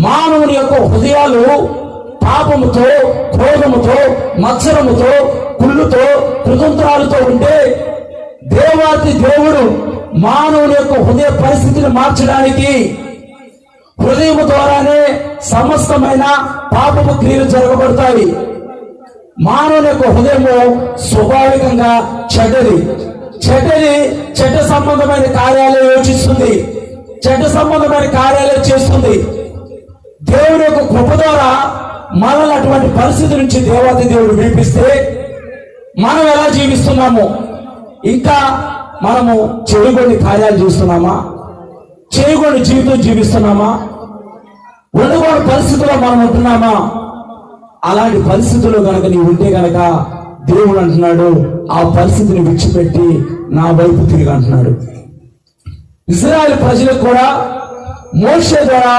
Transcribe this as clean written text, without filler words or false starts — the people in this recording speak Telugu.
మానవుని యొక్క హృదయాలు పాపముతో, క్రోధముతో, మత్సరముతో, కుళ్ళుతో, కుతంత్రాలతో ఉంటే దేవాతి దేవుడు మానవుని యొక్క హృదయ పరిస్థితిని మార్చడానికి హృదయం ద్వారానే సమస్తమైన పాపపు క్రియలు జరగబడతాయి. మానవుని యొక్క హృదయము స్వాభావికంగా చెడ్డ సంబంధమైన కార్యాలయం యోచిస్తుంది, చెడ్డ సంబంధమైన కార్యాలయం చేస్తుంది. దేవుని యొక్క కృప ద్వారా మనల్ని అటువంటి పరిస్థితి నుంచి దేవాది దేవుడు విడిపిస్తే మనం ఎలా జీవిస్తున్నాము? ఇంకా మనము చెడుగొని కార్యాలు చేస్తున్నామా? చేయగొని జీవితం జీవిస్తున్నామా? ఉండగొని పరిస్థితుల్లో మనం ఉంటున్నామా? అలాంటి పరిస్థితుల్లో కనుక నీవు ఉంటే కనుక దేవుడు అంటున్నాడు, ఆ పరిస్థితిని విడిచిపెట్టి నా వైపు తిరిగి అంటున్నాడు. ఇశ్రాయేలు ప్రజలకు కూడా మోషే ద్వారా